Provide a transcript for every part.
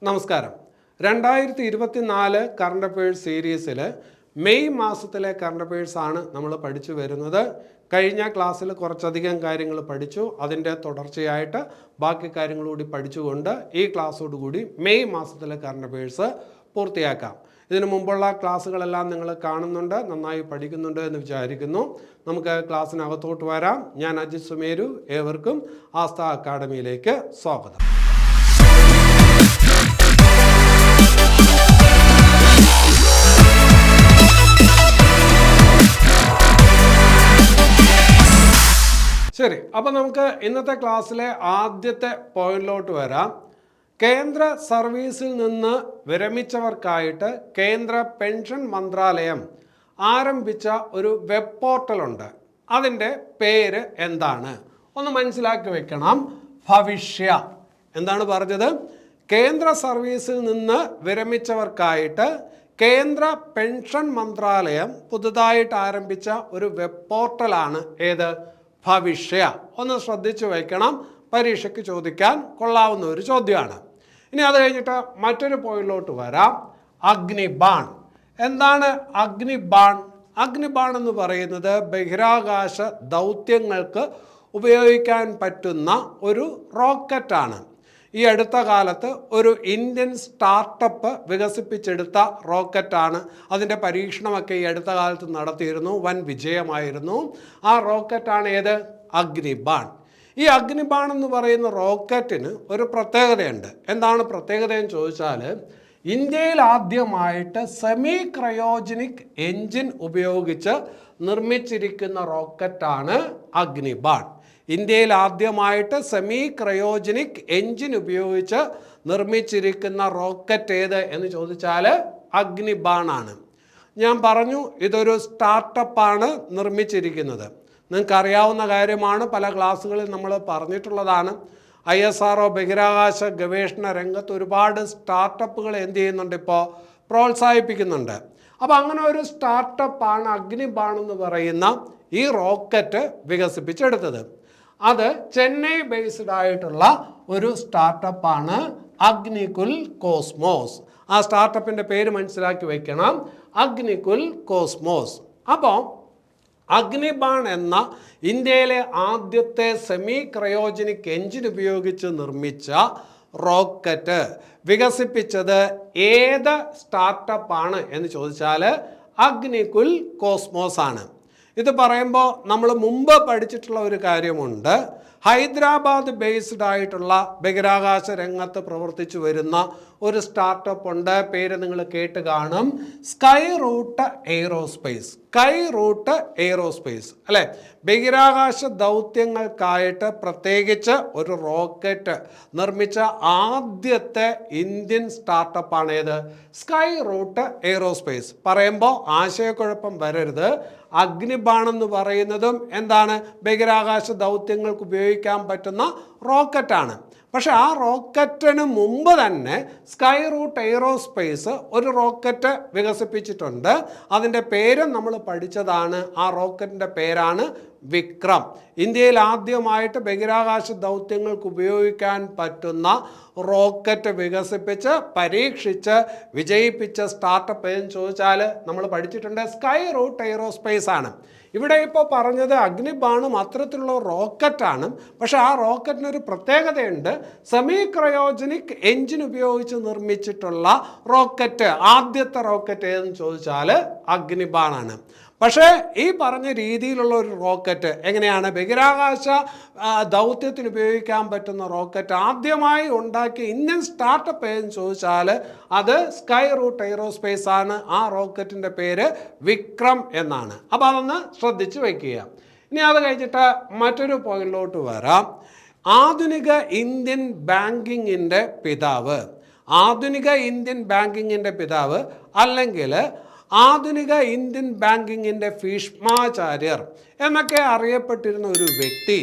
നമസ്കാരം. 2024 current affairs സീരീസിൽ May മാസത്തിലെ കറണ്ട് അഫയേഴ്സ് ആണ് നമ്മൾ പഠിച്ചു വരുന്നത്. കഴിഞ്ഞ ക്ലാസ്സിൽ കുറച്ചധികം കാര്യങ്ങൾ പഠിച്ചു. അതിൻ്റെ തുടർച്ചയായിട്ട് ബാക്കി കാര്യങ്ങൾ കൂടി പഠിച്ചുകൊണ്ട് ഈ ക്ലാസ്സോടുകൂടി മെയ് മാസത്തിലെ കറണ്ട് അഫയേഴ്സ് പൂർത്തിയാക്കാം. ഇതിനു മുമ്പുള്ള ക്ലാസ്സുകളെല്ലാം നിങ്ങൾ കാണുന്നുണ്ട്, നന്നായി പഠിക്കുന്നുണ്ട് എന്ന് വിചാരിക്കുന്നു. നമുക്ക് ക്ലാസ്സിനകത്തോട്ട് വരാം. ഞാൻ അജിത് സുമേരു. ഏവർക്കും ആസ്ഥ അക്കാഡമിയിലേക്ക് സ്വാഗതം. ശരി, അപ്പോൾ നമുക്ക് ഇന്നത്തെ ക്ലാസ്സിലെ ആദ്യത്തെ പോയിന്റിലോട്ട് വരാം. കേന്ദ്ര സർവീസിൽ നിന്ന് വിരമിച്ചവർക്കായിട്ട് കേന്ദ്ര പെൻഷൻ മന്ത്രാലയം ആരംഭിച്ച ഒരു വെബ് പോർട്ടലുണ്ട്. അതിൻ്റെ പേര് എന്താണ്? ഒന്ന് മനസ്സിലാക്കി വെക്കണം. ഭവിഷ്യ. എന്താണ് പറഞ്ഞത്? കേന്ദ്ര സർവീസിൽ നിന്ന് വിരമിച്ചവർക്കായിട്ട് കേന്ദ്ര പെൻഷൻ മന്ത്രാലയം പുതുതായിട്ട് ആരംഭിച്ച ഒരു വെബ് പോർട്ടലാണ് ഏത്? ഭവിഷ്യ. ഒന്ന് ശ്രദ്ധിച്ചു വയ്ക്കണം, പരീക്ഷയ്ക്ക് ചോദിക്കാൻ കൊള്ളാവുന്ന ഒരു ചോദ്യമാണ്. ഇനി അത് കഴിഞ്ഞിട്ട് മറ്റൊരു പോയിന്റിലോട്ട് വരാം. അഗ്നിബാൺ. എന്താണ് അഗ്നിബാൺ? അഗ്നിബാൺ എന്ന് പറയുന്നത് ബഹിരാകാശ ദൗത്യങ്ങൾക്ക് ഉപയോഗിക്കാൻ പറ്റുന്ന ഒരു റോക്കറ്റാണ്. ഈ അടുത്ത കാലത്ത് ഒരു ഇന്ത്യൻ സ്റ്റാർട്ടപ്പ് വികസിപ്പിച്ചെടുത്ത റോക്കറ്റാണ്. അതിൻ്റെ പരീക്ഷണമൊക്കെ ഈ അടുത്ത കാലത്ത് നടത്തിയിരുന്നു, വൻ വിജയമായിരുന്നു. ആ റോക്കറ്റാണ് ഏത്? അഗ്നിബാൺ. ഈ അഗ്നിബാൺ എന്ന് പറയുന്ന റോക്കറ്റിന് ഒരു പ്രത്യേകതയുണ്ട്. എന്താണ് പ്രത്യേകതയെന്ന് ചോദിച്ചാൽ, ഇന്ത്യയിൽ ആദ്യമായിട്ട് സെമി ക്രയോജനിക് എൻജിൻ ഉപയോഗിച്ച് നിർമ്മിച്ചിരിക്കുന്ന റോക്കറ്റാണ് അഗ്നിബാൺ. ഇന്ത്യയിൽ ആദ്യമായിട്ട് സെമി ക്രയോജനിക് എൻജിൻ ഉപയോഗിച്ച് നിർമ്മിച്ചിരിക്കുന്ന റോക്കറ്റ് ഏത് എന്ന് ചോദിച്ചാൽ അഗ്നിബാൺ ആണ്. ഞാൻ പറഞ്ഞു, ഇതൊരു സ്റ്റാർട്ടപ്പാണ് നിർമ്മിച്ചിരിക്കുന്നത്. നിങ്ങൾക്കറിയാവുന്ന കാര്യമാണ്, പല ക്ലാസ്സുകളിൽ നമ്മൾ പറഞ്ഞിട്ടുള്ളതാണ്. ISRO ബഹിരാകാശ ഗവേഷണ രംഗത്ത് ഒരുപാട് സ്റ്റാർട്ടപ്പുകൾ എന്ത് ചെയ്യുന്നുണ്ട്? ഇപ്പോൾ പ്രോത്സാഹിപ്പിക്കുന്നുണ്ട്. അപ്പോൾ അങ്ങനെ ഒരു സ്റ്റാർട്ടപ്പാണ് അഗ്നിബാൺ എന്ന് പറയുന്ന ഈ റോക്കറ്റ് വികസിപ്പിച്ചെടുത്തത്. അത് ചെന്നൈ ബേസ്ഡ് ആയിട്ടുള്ള ഒരു സ്റ്റാർട്ടപ്പാണ് അഗ്നികുൽ കോസ്മോസ്. ആ സ്റ്റാർട്ടപ്പിൻ്റെ പേര് മനസ്സിലാക്കി വയ്ക്കണം, അഗ്നികുൽ കോസ്മോസ്. അപ്പോൾ അഗ്നിബാൺ എന്ന ഇന്ത്യയിലെ ആദ്യത്തെ സെമി ക്രയോജനിക് എൻജിൻ ഉപയോഗിച്ച് നിർമ്മിച്ച റോക്കറ്റ് വികസിപ്പിച്ചത് ഏത് സ്റ്റാർട്ടപ്പാണ് എന്ന് ചോദിച്ചാൽ അഗ്നികുൽ കോസ്മോസ് ആണ്. ഇത് പറയുമ്പോൾ നമ്മൾ മുമ്പ് പഠിച്ചിട്ടുള്ള ഒരു കാര്യമുണ്ട്. ഹൈദരാബാദ് ബേസ്ഡ് ആയിട്ടുള്ള ബഹിരാകാശ രംഗത്ത് പ്രവർത്തിച്ചു വരുന്ന ഒരു സ്റ്റാർട്ടപ്പ് ഉണ്ട്. പേര് നിങ്ങൾ കേട്ട് കാണും, സ്കൈ റൂട്ട് എയ്റോസ്പേസ്. സ്കൈ റൂട്ട് എയ്റോസ്പേസ് അല്ലേ? ബഹിരാകാശ ദൗത്യങ്ങൾക്കായിട്ട് പ്രത്യേകിച്ച് ഒരു റോക്കറ്റ് നിർമ്മിച്ച ആദ്യത്തെ ഇന്ത്യൻ സ്റ്റാർട്ടപ്പാണ് ഏത്? സ്കൈ റൂട്ട് എയ്റോസ്പേസ്. പറയുമ്പോൾ ആശയക്കുഴപ്പം വരരുത്. അഗ്നിബാൺ എന്ന് പറയുന്നതും എന്താണ്? ബഹിരാകാശ ദൗത്യങ്ങൾക്ക് ഉപയോഗിക്കാൻ പറ്റുന്ന റോക്കറ്റാണ്. പക്ഷെ ആ റോക്കറ്റിന് മുമ്പ് തന്നെ സ്കൈ റൂട്ട് എയ്റോസ്പേസ് ഒരു റോക്കറ്റ് വികസിപ്പിച്ചിട്ടുണ്ട്. അതിൻ്റെ പേരും നമ്മൾ പഠിച്ചതാണ്. ആ റോക്കറ്റിൻ്റെ പേരാണ് വിക്രം. ഇന്ത്യയിൽ ആദ്യമായിട്ട് ബഹിരാകാശ ദൗത്യങ്ങൾക്ക് ഉപയോഗിക്കാൻ പറ്റുന്ന റോക്കറ്റ് വികസിപ്പിച്ച് പരീക്ഷിച്ച് വിജയിപ്പിച്ച സ്റ്റാർട്ടപ്പ് എന്ന് ചോദിച്ചാൽ നമ്മൾ പഠിച്ചിട്ടുണ്ട്, സ്കൈ റൂട്ട് എയ്റോസ്പേസ് ആണ്. ഇവിടെ ഇപ്പോൾ പറഞ്ഞത് അഗ്നിബാണും അത്തരത്തിലുള്ള റോക്കറ്റാണ്. പക്ഷെ ആ റോക്കറ്റിനൊരു പ്രത്യേകതയുണ്ട്. സെമി ക്രയോജനിക് എൻജിൻ ഉപയോഗിച്ച് നിർമ്മിച്ചിട്ടുള്ള റോക്കറ്റ്, ആദ്യത്തെ റോക്കറ്റ് ഏതെന്ന് ചോദിച്ചാൽ അഗ്നിബാണാണ്. പക്ഷേ ഈ പറഞ്ഞ രീതിയിലുള്ള ഒരു റോക്കറ്റ് എങ്ങനെയാണ്? ബഹിരാകാശ ദൗത്യത്തിന് ഉപയോഗിക്കാൻ പറ്റുന്ന റോക്കറ്റ് ആദ്യമായി ഉണ്ടാക്കിയ ഇന്ത്യൻ സ്റ്റാർട്ടപ്പ് ഏതെന്ന് ചോദിച്ചാൽ അത് സ്കൈ റൂട്ട് എയ്റോസ്പേസ് ആണ്. ആ റോക്കറ്റിൻ്റെ പേര് വിക്രം എന്നാണ്. അപ്പോൾ അതൊന്ന് ശ്രദ്ധിച്ച് വയ്ക്കുക. ഇനി അത് കഴിഞ്ഞിട്ട് മറ്റൊരു പോയിന്റിലോട്ട് വരാം. ആധുനിക ഇന്ത്യൻ ബാങ്കിങ്ങിൻ്റെ പിതാവ്. ആധുനിക ഇന്ത്യൻ ബാങ്കിങ്ങിൻ്റെ പിതാവ് അല്ലെങ്കിൽ ആധുനിക ഇന്ത്യൻ ബാങ്കിങ്ങിൻ്റെ ഭീഷ്മാചാര്യർ എന്നൊക്കെ അറിയപ്പെട്ടിരുന്ന ഒരു വ്യക്തി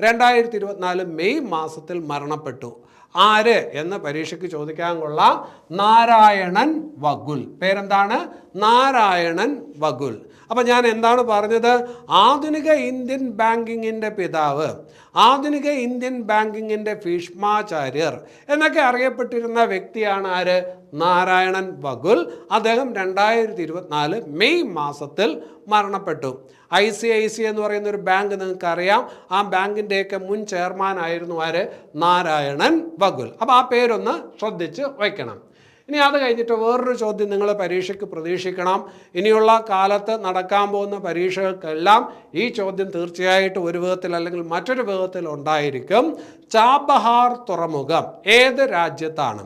2024 മെയ് മാസത്തിൽ മരണപ്പെട്ടു. ആര് എന്ന് പരീക്ഷയ്ക്ക് ചോദിക്കാൻ കൊള്ളാം. നാരായണൻ വകുൽ. പേരെന്താണ്? നാരായണൻ വകുൽ. അപ്പം ഞാൻ എന്താണ് പറഞ്ഞത്? ആധുനിക ഇന്ത്യൻ ബാങ്കിങ്ങിൻ്റെ പിതാവ്. ആധുനിക ഇന്ത്യൻ ബാങ്കിങ്ങിൻ്റെ ഭീഷ്മാചാര്യർ എന്നൊക്കെ അറിയപ്പെട്ടിരുന്ന വ്യക്തിയാണ് ആര്? നാരായണൻ ബഗുൽ. അദ്ദേഹം 2024 മെയ് മാസത്തിൽ മരണപ്പെട്ടു. ICICI എന്ന് പറയുന്ന ഒരു ബാങ്ക് നിങ്ങൾക്കറിയാം. ആ ബാങ്കിൻ്റെയൊക്കെ മുൻ ചെയർമാൻ ആയിരുന്നു ആര്? നാരായണൻ ബഗുൽ. അപ്പോൾ ആ പേരൊന്ന് ശ്രദ്ധിച്ച് വയ്ക്കണം. ഇനി അത് കഴിഞ്ഞിട്ട് വേറൊരു ചോദ്യം നിങ്ങൾ പരീക്ഷയ്ക്ക് പ്രതീക്ഷിക്കണം. ഇനിയുള്ള കാലത്ത് നടക്കാൻ പോകുന്ന പരീക്ഷകൾക്കെല്ലാം ഈ ചോദ്യം തീർച്ചയായിട്ടും ഒരു വിധത്തിൽ അല്ലെങ്കിൽ മറ്റൊരു വിധത്തിൽ ഉണ്ടായിരിക്കും. ചാബഹാർ തുറമുഖം ഏത് രാജ്യത്താണ്?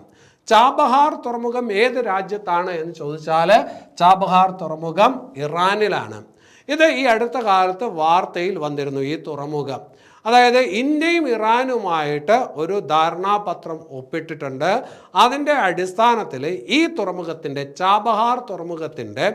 ചാബഹാർ തുറമുഖം ഏത് രാജ്യത്താണ് എന്ന് ചോദിച്ചാൽ ചാബഹാർ തുറമുഖം ഇറാനിലാണ്. ഇത് ഈ അടുത്ത കാലത്ത് വാർത്തയിൽ വന്നിരുന്നു. ഈ തുറമുഖം, അതായത് ഇന്ത്യയും ഇറാനുമായിട്ട് ഒരു ധാരണാപത്രം ഒപ്പിട്ടിട്ടുണ്ട്. അതിൻ്റെ അടിസ്ഥാനത്തിൽ ഈ തുറമുഖത്തിൻ്റെ, ചാബഹാർ തുറമുഖത്തിൻ്റെ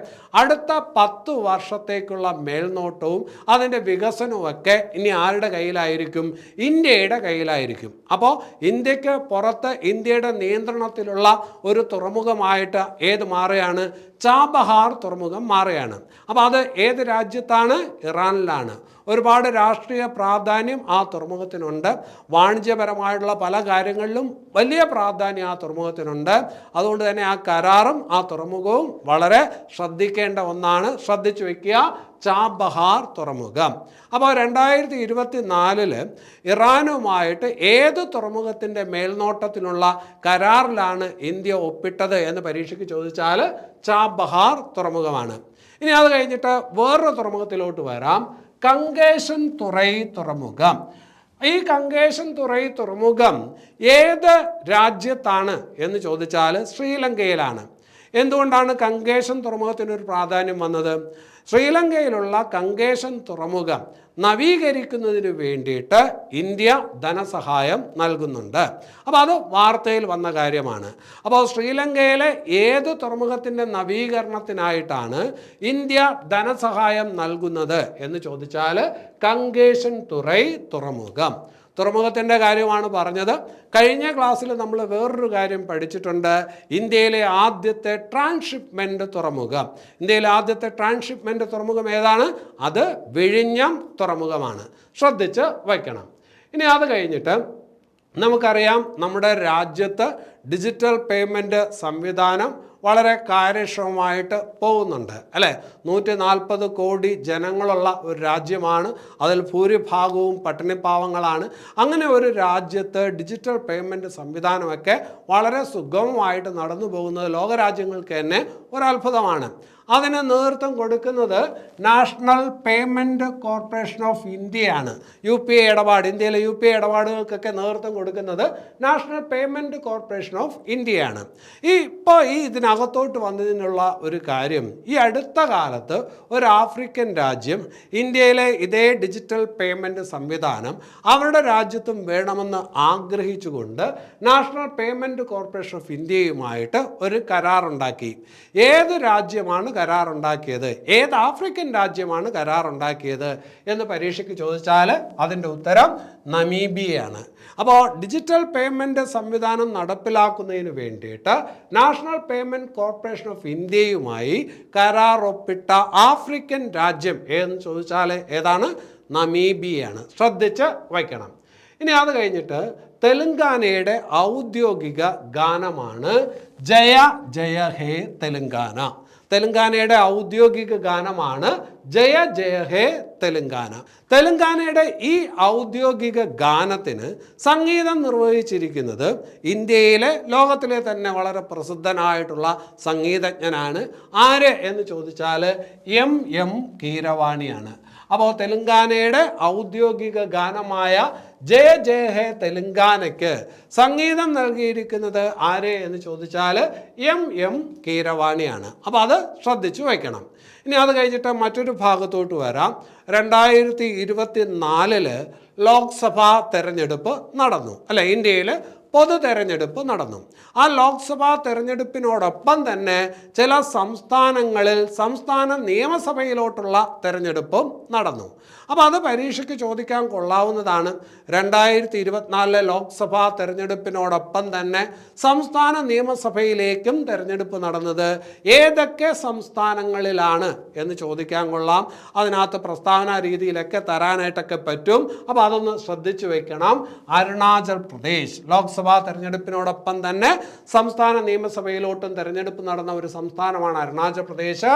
അടുത്ത 10 വർഷത്തേക്കുള്ള മേൽനോട്ടവും അതിൻ്റെ വികസനവുമൊക്കെ ഇനി ആരുടെ കയ്യിലായിരിക്കും? ഇന്ത്യയുടെ കയ്യിലായിരിക്കും. അപ്പോൾ ഇന്ത്യക്ക് പുറത്ത് ഇന്ത്യയുടെ നിയന്ത്രണത്തിലുള്ള ഒരു തുറമുഖമായിട്ട് ഏത് മാറുകയാണ്? ചാബഹാർ തുറമുഖം മാറുകയാണ്. അപ്പോൾ അത് ഏത് രാജ്യത്താണ്? ഇറാനിലാണ്. ഒരുപാട് രാഷ്ട്രീയ പ്രാധാന്യം ആ തുറമുഖത്തിനുണ്ട്. വാണിജ്യപരമായിട്ടുള്ള പല കാര്യങ്ങളിലും വലിയ പ്രാധാന്യം ആ തുറമുഖത്തിനുണ്ട്. അതുകൊണ്ട് തന്നെ ആ കരാറും ആ തുറമുഖവും വളരെ ശ്രദ്ധിക്കേണ്ട ഒന്നാണ്. ശ്രദ്ധിച്ചു വയ്ക്കുക, ചാബഹാർ തുറമുഖം. അപ്പോൾ 2024 ഇറാനുമായിട്ട് ഏത് തുറമുഖത്തിൻ്റെ മേൽനോട്ടത്തിനുള്ള കരാറിലാണ് ഇന്ത്യ ഒപ്പിട്ടത് എന്ന് പരീക്ഷയ്ക്ക് ചോദിച്ചാൽ ചാബഹാർ തുറമുഖമാണ്. ഇനി അത് കഴിഞ്ഞിട്ട് വേറൊരു തുറമുഖത്തിലോട്ട് വരാം. കങ്കേശൻ തുറൈ തുറമുഖം. ഈ കങ്കേശൻ തുറൈ തുറമുഖം ഏത് രാജ്യത്താണ് എന്ന് ചോദിച്ചാൽ ശ്രീലങ്കയിലാണ്. എന്തുകൊണ്ടാണ് കങ്കേശൻ തുറമുഖത്തിനൊരു പ്രാധാന്യം വന്നത്? ശ്രീലങ്കയിലുള്ള കങ്കേശൻ തുറമുഖം നവീകരിക്കുന്നതിന് വേണ്ടിയിട്ട് ഇന്ത്യ ധനസഹായം നൽകുന്നുണ്ട്. അപ്പോൾ അത് വാർത്തയിൽ വന്ന കാര്യമാണ്. അപ്പോൾ ശ്രീലങ്കയിലെ ഏത് തുറമുഖത്തിൻ്റെ നവീകരണത്തിനായിട്ടാണ് ഇന്ത്യ ധനസഹായം നൽകുന്നത് എന്ന് ചോദിച്ചാൽ കങ്കേശൻ തുറൈ തുറമുഖം. തുറമുഖത്തിൻ്റെ കാര്യമാണ് പറഞ്ഞത്. കഴിഞ്ഞ ക്ലാസ്സിൽ നമ്മൾ വേറൊരു കാര്യം പഠിച്ചിട്ടുണ്ട്. ഇന്ത്യയിലെ ആദ്യത്തെ ട്രാൻസ്ഷിപ്മെൻറ്റ് തുറമുഖം. ഇന്ത്യയിലെ ആദ്യത്തെ ട്രാൻസ്ഷിപ്മെൻറ്റ് തുറമുഖം ഏതാണ്? അത് വിഴിഞ്ഞം തുറമുഖമാണ്. ശ്രദ്ധിച്ച് വയ്ക്കണം. ഇനി അത് കഴിഞ്ഞിട്ട് നമുക്കറിയാം, നമ്മുടെ രാജ്യത്ത് ഡിജിറ്റൽ പേയ്മെൻറ്റ് സംവിധാനം വളരെ കാര്യക്ഷമമായിട്ട് പോകുന്നുണ്ട്, അല്ലേ? 140 കോടി ജനങ്ങളുള്ള ഒരു രാജ്യമാണ്. അതിൽ ഭൂരിഭാഗവും പട്ടിണിപ്പാവങ്ങളാണ്. അങ്ങനെ ഒരു രാജ്യത്ത് ഡിജിറ്റൽ പേയ്മെൻറ്റ് സംവിധാനമൊക്കെ വളരെ സുഗമമായിട്ട് നടന്നു പോകുന്നത് ലോകരാജ്യങ്ങൾക്ക് തന്നെ ഒരത്ഭുതമാണ്. അതിന് നേതൃത്വം കൊടുക്കുന്നത് നാഷണൽ പേയ്മെൻറ്റ് കോർപ്പറേഷൻ ഓഫ് ഇന്ത്യയാണ്. UPI ഇടപാട്, ഇന്ത്യയിലെ UPI ഇടപാടുകൾക്കൊക്കെ നേതൃത്വം കൊടുക്കുന്നത് നാഷണൽ പേയ്മെൻറ്റ് കോർപ്പറേഷൻ ഓഫ് ഇന്ത്യയാണ്. ഇപ്പോൾ ഇതിനകത്തോട്ട് വന്നതിനുള്ള ഒരു കാര്യം, ഈ അടുത്ത കാലത്ത് ഒരു ആഫ്രിക്കൻ രാജ്യം ഇന്ത്യയിലെ ഇതേ ഡിജിറ്റൽ പേയ്മെൻറ്റ് സംവിധാനം അവരുടെ രാജ്യത്തും വേണമെന്ന് ആഗ്രഹിച്ചുകൊണ്ട് നാഷണൽ പേയ്മെൻറ്റ് കോർപ്പറേഷൻ ഓഫ് ഇന്ത്യയുമായിട്ട് ഒരു കരാറുണ്ടാക്കി. ഏത് രാജ്യമാണ് കരാറുണ്ടാക്കിയത്? ഏത് ആഫ്രിക്കൻ രാജ്യമാണ് കരാറുണ്ടാക്കിയത് എന്ന് പരീക്ഷയ്ക്ക് ചോദിച്ചാൽ അതിൻ്റെ ഉത്തരം നമീബിയയാണ്. അപ്പോൾ ഡിജിറ്റൽ പേയ്മെൻറ്റ് സംവിധാനം നടപ്പിലാക്കുന്നതിന് വേണ്ടിയിട്ട് നാഷണൽ പേയ്മെൻറ്റ് കോർപ്പറേഷൻ ഓഫ് ഇന്ത്യയുമായി കരാർ ഒപ്പിട്ട ആഫ്രിക്കൻ രാജ്യം ഏതെന്ന് ചോദിച്ചാൽ ഏതാണ്? നമീബിയയാണ്. ശ്രദ്ധിച്ച് വയ്ക്കണം. ഇനി അത് കഴിഞ്ഞിട്ട് തെലങ്കാനയുടെ ഔദ്യോഗിക ഗാനമാണ് ജയ ജയ ഹേ തെലങ്കാന. തെലങ്കാനയുടെ ഔദ്യോഗിക ഗാനമാണ് ജയ ജയ ഹേ തെലങ്കാന. തെലങ്കാനയുടെ ഈ ഔദ്യോഗിക ഗാനത്തിന് സംഗീതം നിർവഹിച്ചിരിക്കുന്നത് ഇന്ത്യയിലെ, ലോകത്തിലെ തന്നെ വളരെ പ്രസിദ്ധനായിട്ടുള്ള സംഗീതജ്ഞനാണ്. ആര് എന്ന് ചോദിച്ചാൽ M കീരവാണിയാണ്. അപ്പോൾ തെലങ്കാനയുടെ ഔദ്യോഗിക ഗാനമായ ജയ ജയ ഹേ തെലങ്കാനയ്ക്ക് സംഗീതം നൽകിയിരിക്കുന്നത് ആര് എന്ന് ചോദിച്ചാൽ M കീരവാണിയാണ്. അപ്പോൾ അത് ശ്രദ്ധിച്ചു വയ്ക്കണം. ഇനി അത് കഴിഞ്ഞിട്ട് മറ്റൊരു ഭാഗത്തോട്ട് വരാം. 2024 ലോക്സഭാ തെരഞ്ഞെടുപ്പ് നടന്നു, അല്ലെ? ഇന്ത്യയിൽ പൊതു തെരഞ്ഞെടുപ്പ് നടന്നു. ആ ലോക്സഭാ തെരഞ്ഞെടുപ്പിനോടൊപ്പം തന്നെ ചില സംസ്ഥാനങ്ങളിൽ സംസ്ഥാന നിയമസഭയിലോട്ടുള്ള തെരഞ്ഞെടുപ്പും നടന്നു. അപ്പോൾ അത് പരീക്ഷയ്ക്ക് ചോദിക്കാൻ കൊള്ളാവുന്നതാണ്. 2024 ലോക്സഭാ തെരഞ്ഞെടുപ്പിനോടൊപ്പം തന്നെ സംസ്ഥാന നിയമസഭയിലേക്കും തെരഞ്ഞെടുപ്പ് നടന്നത് ഏതൊക്കെ സംസ്ഥാനങ്ങളിലാണ് എന്ന് ചോദിക്കാൻ കൊള്ളാം. അതിനകത്ത് പ്രസ്താവന രീതിയിലൊക്കെ തരാനായിട്ടൊക്കെ പറ്റും. അപ്പോൾ അതൊന്ന് ശ്രദ്ധിച്ചു വെക്കണം. അരുണാചൽ പ്രദേശ് ലോക്സഭാ തെരഞ്ഞെടുപ്പിനോടൊപ്പം തന്നെ സംസ്ഥാന നിയമസഭയിലോട്ടും തെരഞ്ഞെടുപ്പ് നടന്ന ഒരു സംസ്ഥാനമാണ് അരുണാചൽ പ്രദേശ്.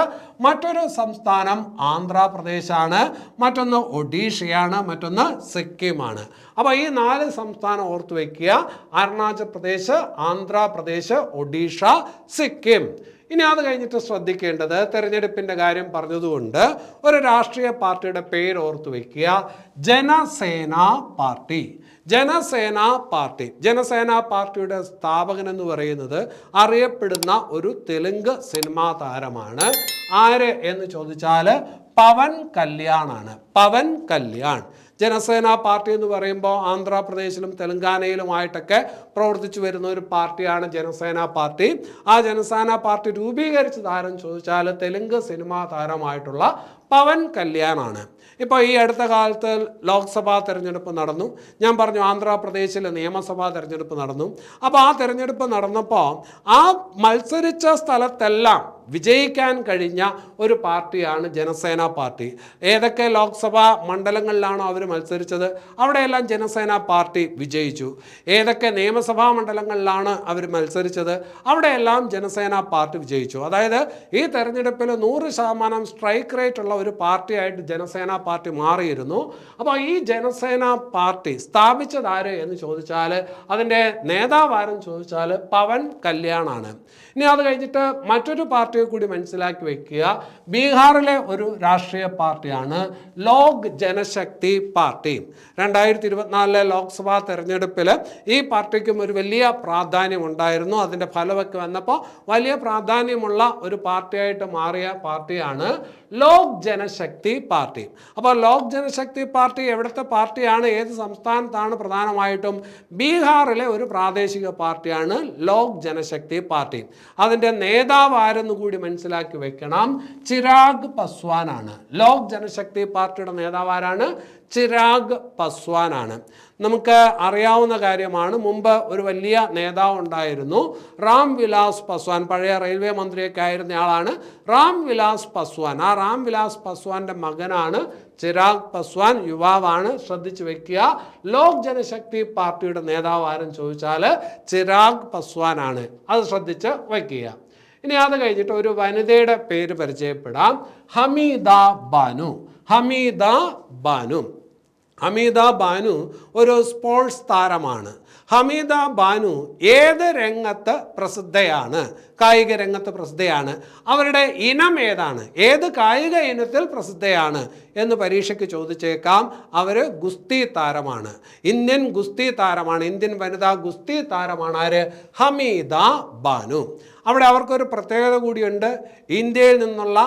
മറ്റൊരു സംസ്ഥാനം ആന്ധ്രാപ്രദേശാണ്, മറ്റൊന്ന് ഒഡീഷയാണ്, മറ്റൊന്ന് സിക്കിമാണ്. അപ്പോൾ ഈ 4 സംസ്ഥാനം ഓർത്തു വയ്ക്കുക: അരുണാചൽ പ്രദേശ്, ആന്ധ്രാപ്രദേശ്, ഒഡീഷ, സിക്കിം. ഇനി അത് കഴിഞ്ഞിട്ട് ശ്രദ്ധിക്കേണ്ടത്, തെരഞ്ഞെടുപ്പിൻ്റെ കാര്യം പറഞ്ഞതുകൊണ്ട് ഒരു രാഷ്ട്രീയ പാർട്ടിയുടെ പേര് ഓർത്തു വയ്ക്കുക: ജനസേന പാർട്ടി. ജനസേന പാർട്ടി. ജനസേന പാർട്ടിയുടെ സ്ഥാപകൻ എന്ന് പറയുന്നത് അറിയപ്പെടുന്ന ഒരു തെലുങ്ക് സിനിമാ താരമാണ്. ആര് എന്ന് ചോദിച്ചാൽ പവൻ കല്യാണാണ്. പവൻ കല്യാൺ. ജനസേന പാർട്ടി എന്ന് പറയുമ്പോൾ ആന്ധ്രാപ്രദേശിലും തെലങ്കാനയിലുമായിട്ടൊക്കെ പ്രവർത്തിച്ചു വരുന്ന ഒരു പാർട്ടിയാണ് ജനസേന പാർട്ടി. ആ ജനസേന പാർട്ടി രൂപീകരിച്ച താരം ചോദിച്ചാൽ തെലുങ്ക് സിനിമാ താരമായിട്ടുള്ള പവൻ കല്യാണാണ്. ഇപ്പോൾ ഈ അടുത്ത കാലത്ത് ലോക്സഭാ തെരഞ്ഞെടുപ്പ് നടന്നു. ഞാൻ പറഞ്ഞു ആന്ധ്രാപ്രദേശിൽ നിയമസഭാ തെരഞ്ഞെടുപ്പ് നടന്നു. അപ്പോൾ ആ തെരഞ്ഞെടുപ്പ് നടന്നപ്പോൾ ആ മത്സരിച്ച സ്ഥലത്തെല്ലാം വിജയിക്കാൻ കഴിഞ്ഞ ഒരു പാർട്ടിയാണ് ജനസേന പാർട്ടി. ഏതൊക്കെ ലോക്സഭാ മണ്ഡലങ്ങളിലാണോ അവർ മത്സരിച്ചത് അവിടെയെല്ലാം ജനസേന പാർട്ടി വിജയിച്ചു. ഏതൊക്കെ നിയമസഭാ മണ്ഡലങ്ങളിലാണ് അവർ മത്സരിച്ചത് അവിടെയെല്ലാം ജനസേന പാർട്ടി വിജയിച്ചു. അതായത് ഈ തെരഞ്ഞെടുപ്പിൽ 100% സ്ട്രൈക്ക് റേറ്റ് ഉള്ള ഒരു പാർട്ടിയായിട്ട് ജനസേന പാർട്ടി മാറിയിരുന്നു. അപ്പോൾ ഈ ജനസേന പാർട്ടി സ്ഥാപിച്ചതാര് എന്ന് ചോദിച്ചാൽ, അതിൻ്റെ നേതാവ് ആരെന്ന് ചോദിച്ചാൽ പവൻ കല്യാണാണ്. ഇനി അത് കഴിഞ്ഞിട്ട് മറ്റൊരു പാർട്ടിയെ കൂടി മനസ്സിലാക്കി വെക്കുക. ബീഹാറിലെ ഒരു രാഷ്ട്രീയ പാർട്ടിയാണ് ലോക് ജനശക്തി പാർട്ടി. 2024 ലോക്സഭാ തെരഞ്ഞെടുപ്പിൽ ഈ പാർട്ടിക്കും ഒരു വലിയ പ്രാധാന്യം ഉണ്ടായിരുന്നു. അതിൻ്റെ ഫലമൊക്കെ വന്നപ്പോൾ വലിയ പ്രാധാന്യമുള്ള ഒരു പാർട്ടിയായിട്ട് മാറിയ പാർട്ടിയാണ് ലോക് ജനശക്തി പാർട്ടി. അപ്പോൾ ലോക് ജനശക്തി പാർട്ടി എവിടുത്തെ പാർട്ടിയാണ്, ഏത് സംസ്ഥാനത്താണ്? പ്രധാനമായിട്ടും ബീഹാറിലെ ഒരു പ്രാദേശിക പാർട്ടിയാണ് ലോക് ജനശക്തി പാർട്ടി. അതിൻ്റെ നേതാവ് ആരെന്ന് കൂടി മനസ്സിലാക്കി വെക്കണം: ചിരാഗ് പസ്വാനാണ്. ലോക് ജനശക്തി പാർട്ടിയുടെ നേതാവ് ആരാണ്? ചിരാഗ് പസ്വാനാണ്. നമുക്ക് അറിയാവുന്ന കാര്യമാണ്. മുമ്പ് ഒരു വലിയ നേതാവ് ഉണ്ടായിരുന്നു, റാം വിലാസ് പസ്വാൻ. പഴയ റെയിൽവേ മന്ത്രിയൊക്കെ ആയിരുന്ന ആളാണ് റാം വിലാസ് പസ്വാൻ. ആ റാം വിലാസ് പസ്വാന്റെ മകനാണ് ചിരാഗ് പസ്വാൻ. യുവാവാണ്, ശ്രദ്ധിച്ചു വെക്കുക. ലോക് ജനശക്തി പാർട്ടിയുടെ നേതാവ് ആരെന്ന് ചോദിച്ചാൽ ചിരാഗ് പസ്വാനാണ്. അത് ശ്രദ്ധിച്ച് വയ്ക്കുക. ഇനി അത് കഴിഞ്ഞിട്ട് ഒരു വനിതയുടെ പേര് പരിചയപ്പെടാം: ഹമീദ ബാനു. ഹമീദ ബാനു. ഹമീദ ബാനു ഒരു സ്പോർട്സ് താരമാണ്. ഹമീദ ബാനു ഏത് രംഗത്ത് പ്രസിദ്ധയാണ്? കായിക രംഗത്ത് പ്രസിദ്ധയാണ്. അവരുടെ ഇനം ഏതാണ്? ഏത് കായിക ഇനത്തിൽ പ്രസിദ്ധയാണ് എന്ന് പരീക്ഷയ്ക്ക് ചോദിച്ചേക്കാം. അവർ ഗുസ്തി താരമാണ്. ഇന്ത്യൻ ഗുസ്തി താരമാണ്. ഇന്ത്യൻ വനിതാ ഗുസ്തി താരമാണ് ആര്? ഹമീദ ബാനു. അവിടെ അവർക്കൊരു പ്രത്യേകത കൂടിയുണ്ട്. ഇന്ത്യയിൽ നിന്നുള്ള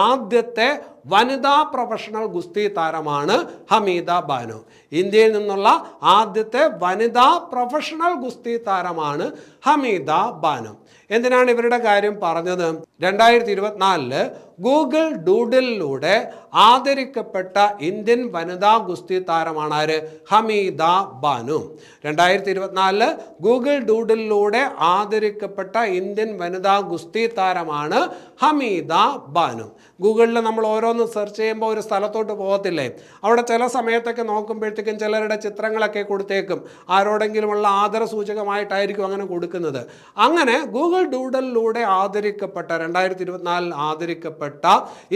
ആദ്യത്തെ വനിതാ പ്രൊഫഷണൽ ഗുസ്തി താരമാണ് ഹമീദ ബാനു. ഇന്ത്യയിൽ നിന്നുള്ള ആദ്യത്തെ വനിതാ പ്രൊഫഷണൽ ഗുസ്തി താരമാണ് ഹമീദ ബാനു. എന്തിനാണ് ഇവരുടെ കാര്യം പറഞ്ഞത്? 2024 ഗൂഗിൾ ഡൂഡിലൂടെ ആദരിക്കപ്പെട്ട ഇന്ത്യൻ വനിതാ ഗുസ്തി താരമാണ് ആര്? ഹമീദ ബാനു. 2024 ഗൂഗിൾ ഡൂഡിലൂടെ ആദരിക്കപ്പെട്ട ഇന്ത്യൻ വനിതാ ഗുസ്തി താരമാണ് ഹമീദ ബാനു. ഗൂഗിളിൽ നമ്മൾ ഓരോന്ന് സെർച്ച് ചെയ്യുമ്പോൾ ഒരു സ്ഥലത്തോട്ട് പോകത്തില്ലേ, അവിടെ ചില സമയത്തൊക്കെ നോക്കുമ്പോഴത്തേക്കും ചിലരുടെ ചിത്രങ്ങളൊക്കെ കൊടുത്തേക്കും. ആരോടെങ്കിലുമുള്ള ആദരസൂചകമായിട്ടായിരിക്കും അങ്ങനെ കൊടുക്കുന്നത്. അങ്ങനെ ഗൂഗിൾ ഡൂഡിലൂടെ ആദരിക്കപ്പെട്ട 2024 ആദരിക്കപ്പെട്ട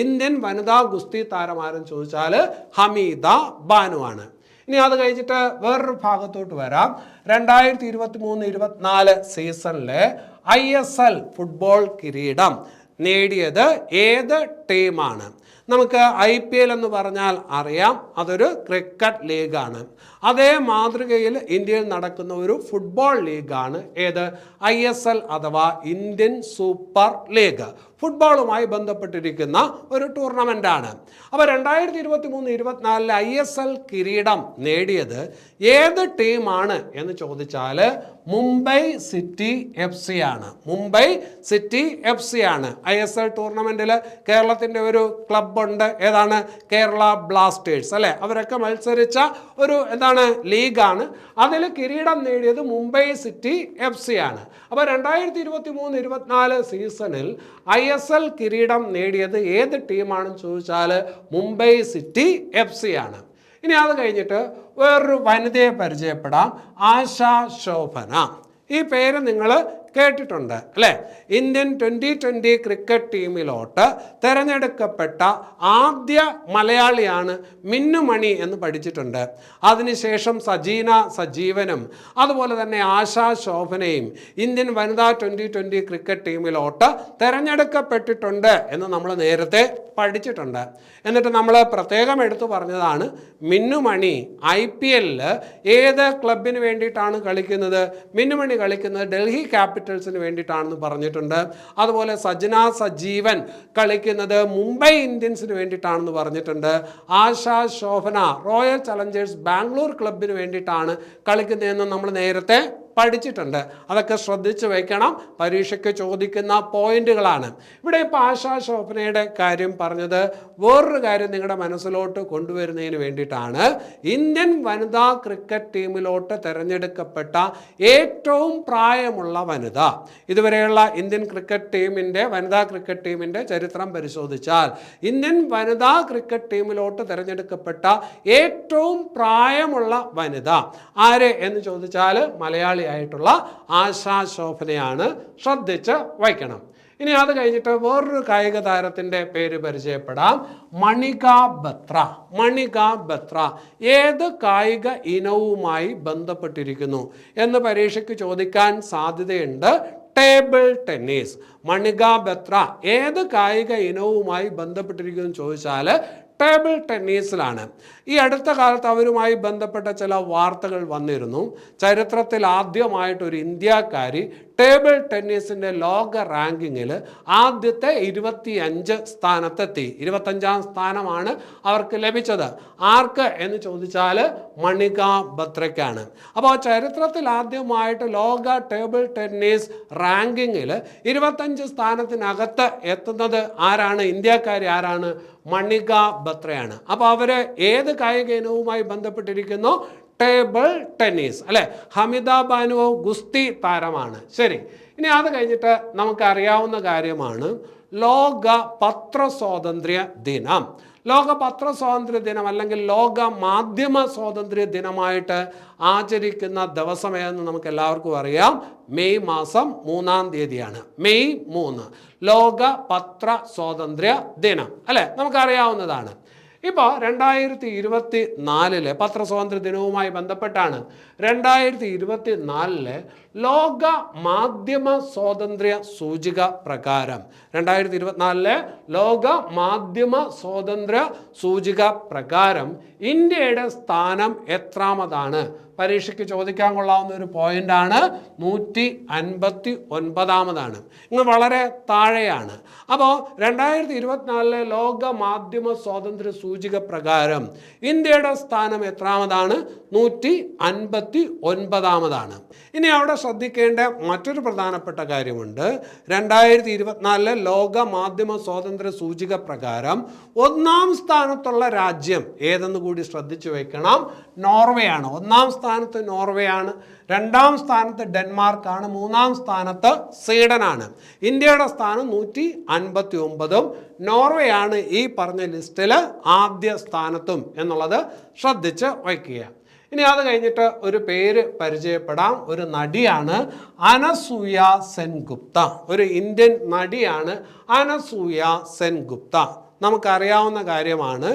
ഇന്ത്യൻ വനിതാ ഗുസ്തി താരമാരെന്ന് ചോദിച്ചാൽ ഹമീദ ബാനു ആണ്. ഇനി അത് കഴിഞ്ഞിട്ട് വേറൊരു ഭാഗത്തോട്ട് വരാം. 2023-24 സീസണിലെ ISL ഫുട്ബോൾ കിരീടം നേടിയത് ഏത് ടീമാണ്? നമുക്ക് IPL എന്ന് പറഞ്ഞാൽ അറിയാം, അതൊരു ക്രിക്കറ്റ് ലീഗാണ്. അതേ മാതൃകയിൽ ഇന്ത്യയിൽ നടക്കുന്ന ഒരു ഫുട്ബോൾ ലീഗാണ് ഏത്? ISL അഥവാ ഇന്ത്യൻ സൂപ്പർ ലീഗ്. ഫുട്ബോളുമായി ബന്ധപ്പെട്ടിരിക്കുന്ന ഒരു ടൂർണമെൻ്റാണ്. അപ്പോൾ 2023-24 ISL കിരീടം നേടിയത് ഏത് ടീമാണ് എന്ന് ചോദിച്ചാൽ മുംബൈ സിറ്റി FC ആണ്. മുംബൈ സിറ്റി FC ആണ്. ISL ടൂർണമെൻറ്റിൽ കേരളത്തിൻ്റെ ഒരു ക്ലബ്ബുണ്ട്, ഏതാണ്? കേരള ബ്ലാസ്റ്റേഴ്സ് അല്ലേ? അവരൊക്കെ മത്സരിച്ച ഒരു എന്താണ് ലീഗാണ്. അതിൽ കിരീടം നേടിയത് മുംബൈ സിറ്റി FC ആണ്. അപ്പോൾ 2023-24 സീസണിൽ ISL കിരീടം നേടിയത് ഏത് ടീമാണെന്ന് ചോദിച്ചാൽ മുംബൈ സിറ്റി FC ആണ്. ഇനി അത് കഴിഞ്ഞിട്ട് വേറൊരു വനിതയെ പരിചയപ്പെടാം, ആശാ ശോഭന. ഈ പേര് നിങ്ങൾ കേട്ടിട്ടുണ്ട് അല്ലേ? ഇന്ത്യൻ 2020 ക്രിക്കറ്റ് ടീമിലോട്ട് തിരഞ്ഞെടുക്കപ്പെട്ട ആദ്യ മലയാളിയാണ് മിന്നുമണി എന്ന് പഠിച്ചിട്ടുണ്ട്. അതിനുശേഷം സജീന സജീവനും അതുപോലെ തന്നെ ആശാ ശോഭനയും ഇന്ത്യൻ വനിതാ 2020 ക്രിക്കറ്റ് ടീമിലോട്ട് തിരഞ്ഞെടുക്കപ്പെട്ടിട്ടുണ്ട് എന്ന് നമ്മൾ നേരത്തെ പഠിച്ചിട്ടുണ്ട്. എന്നിട്ട് നമ്മൾ പ്രത്യേകം എടുത്തു പറഞ്ഞതാണ് മിന്നുമണി IPL ഏത് ക്ലബിന് വേണ്ടിയിട്ടാണ് കളിക്കുന്നത്? മിന്നുമണി കളിക്കുന്നത് ഡൽഹി ക്യാപിറ്റൽസിന് വേണ്ടിയിട്ടാണെന്ന് പറഞ്ഞിട്ടുണ്ട്. അതുപോലെ സജന സജീവൻ കളിക്കുന്നത് മുംബൈ ഇന്ത്യൻസിന് വേണ്ടിയിട്ടാണെന്ന് പറഞ്ഞിട്ടുണ്ട്. ആശാ ശോഭന റോയൽ ചലഞ്ചേഴ്സ് ബാംഗ്ലൂർ ക്ലബിന് വേണ്ടിയിട്ടാണ് കളിക്കുന്നതെന്ന് നമ്മൾ നേരത്തെ പഠിച്ചിട്ടുണ്ട്. അതൊക്കെ ശ്രദ്ധിച്ച് വയ്ക്കണം, പരീക്ഷയ്ക്ക് ചോദിക്കുന്ന പോയിന്റുകളാണ്. ഇവിടെ ഇപ്പോൾ ആശാ ശോഭനയുടെ കാര്യം പറഞ്ഞത് വേറൊരു കാര്യം നിങ്ങളുടെ മനസ്സിലോട്ട് കൊണ്ടുവരുന്നതിന് വേണ്ടിയിട്ടാണ്. ഇന്ത്യൻ വനിതാ ക്രിക്കറ്റ് ടീമിലോട്ട് തിരഞ്ഞെടുക്കപ്പെട്ട ഏറ്റവും പ്രായമുള്ള വനിത. ഇതുവരെയുള്ള ഇന്ത്യൻ ക്രിക്കറ്റ് ടീമിൻ്റെ വനിതാ ക്രിക്കറ്റ് ടീമിൻ്റെ ചരിത്രം പരിശോധിച്ചാൽ ഇന്ത്യൻ വനിതാ ക്രിക്കറ്റ് ടീമിലോട്ട് തിരഞ്ഞെടുക്കപ്പെട്ട ഏറ്റവും പ്രായമുള്ള വനിത ആര് എന്ന് ചോദിച്ചാൽ മലയാളി ആയിട്ടുള്ള ആശാ ശോഭനയാണ്. ശ്രദ്ധിച്ച് വായിക്കണം. ഇനി അത് കഴിഞ്ഞിട്ട് വേറൊരു കായിക താരത്തിൻ്റെ പേര് പരിചയപ്പെടാം, മണിക ബത്ര. മണിക ബത്ര ഏത് കായിക ഇനവുമായി ബന്ധപ്പെട്ടിരിക്കുന്നു എന്ന് പരീക്ഷയ്ക്ക് ചോദിക്കാൻ സാധ്യതയുണ്ട്. Table tennis. മണിക ബത്ര ഏത് കായിക ഇനവുമായി ബന്ധപ്പെട്ടിരിക്കുന്നു ചോദിച്ചാൽ ടേബിൾ ടെന്നീസിലാണ്. ഈ അടുത്ത കാലത്ത് അവരുമായി ബന്ധപ്പെട്ട ചില വാർത്തകൾ വന്നിരുന്നു. ചരിത്രത്തിൽ ആദ്യമായിട്ടൊരു ഇന്ത്യക്കാരി ടേബിൾ ടെന്നീസിൻ്റെ ലോക റാങ്കിങ്ങിൽ ആദ്യത്തെ 25 സ്ഥാനത്തെത്തി. 25ാം സ്ഥാനമാണ് അവർക്ക് ലഭിച്ചത്. ആർക്ക് എന്ന് ചോദിച്ചാൽ മണിക ബത്രയ്ക്കാണ്. അപ്പോൾ ചരിത്രത്തിൽ ആദ്യമായിട്ട് ലോക ടേബിൾ ടെന്നീസ് റാങ്കിങ്ങിൽ 25 സ്ഥാനത്തിനകത്ത് എത്തുന്നത് ആരാണ്? ഇന്ത്യക്കാരി ആരാണ്? മണിക ബത്രയാണ്. അപ്പോൾ അവർ ഏത് കായിക ഇനവുമായി ബന്ധപ്പെട്ടിരിക്കുന്നു? ടേബിൾ ടെന്നീസ് അല്ലെ? ഹമിദ ബാനു ഗുസ്തി താരമാണ്. ശരി, ഇനി അത് കഴിഞ്ഞിട്ട് നമുക്കറിയാവുന്ന കാര്യമാണ് ലോക പത്രസ്വാതന്ത്ര്യ ദിനം. ലോക പത്രസ്വാതന്ത്ര്യ ദിനം അല്ലെങ്കിൽ ലോക മാധ്യമ സ്വാതന്ത്ര്യ ദിനമായിട്ട് ആചരിക്കുന്ന ദിവസം ഏതെന്ന് നമുക്ക് എല്ലാവർക്കും അറിയാം. മെയ് മാസം 3-ാം തീയതിയാണ്. മെയ് 3 ലോക പത്ര സ്വാതന്ത്ര്യ ദിനം അല്ലെ? നമുക്കറിയാവുന്നതാണ്. ഇപ്പോൾ 2024 പത്രസ്വാതന്ത്ര്യ ദിനവുമായി ബന്ധപ്പെട്ടാണ് 2024 ലോക മാധ്യമ സ്വാതന്ത്ര്യ സൂചിക പ്രകാരം 2024 ലോക മാധ്യമ സ്വാതന്ത്ര്യ സൂചിക പ്രകാരം ഇന്ത്യയുടെ സ്ഥാനം എത്രാമതാണ്? പരീക്ഷയ്ക്ക് ചോദിക്കാൻ കൊള്ളാവുന്ന ഒരു പോയിന്റാണ്. 159ാമതാണ്. ഇന്ന് വളരെ താഴെയാണ്. അപ്പോൾ 2024 ലോക മാധ്യമ സ്വാതന്ത്ര്യ സൂചിക പ്രകാരം ഇന്ത്യയുടെ സ്ഥാനം എത്രാമതാണ്? 159ാമതാണ്. ഇനി അവിടെ ശ്രദ്ധിക്കേണ്ട മറ്റൊരു പ്രധാനപ്പെട്ട കാര്യമുണ്ട്. 2024 ലോക മാധ്യമ സ്വാതന്ത്ര്യ സൂചിക പ്രകാരം 1ാം സ്ഥാനത്തുള്ള രാജ്യം ഏതെന്ന് കൂടി ശ്രദ്ധിച്ചു വെക്കണം. നോർവേ ആണ്. 1ാം സ്ഥാനത്ത് നോർവേ ആണ്. 2ാം സ്ഥാനത്ത് ഡെൻമാർക്കാണ്. 3ാം സ്ഥാനത്ത് സ്വീഡനാണ്. ഇന്ത്യയുടെ സ്ഥാനം 159ഉം നോർവേ ആണ് ഈ പറഞ്ഞ ലിസ്റ്റിൽ ആദ്യ സ്ഥാനത്തും എന്നുള്ളത് ശ്രദ്ധിച്ച് വയ്ക്കുക. ഇനി അത് കഴിഞ്ഞിട്ട് ഒരു പേര് പരിചയപ്പെടാം. ഒരു നടിയാണ് അനസൂയ സെൻഗുപ്ത. ഒരു ഇന്ത്യൻ നടിയാണ് അനസൂയ സെൻഗുപ്ത. നമുക്കറിയാവുന്ന കാര്യമാണ്.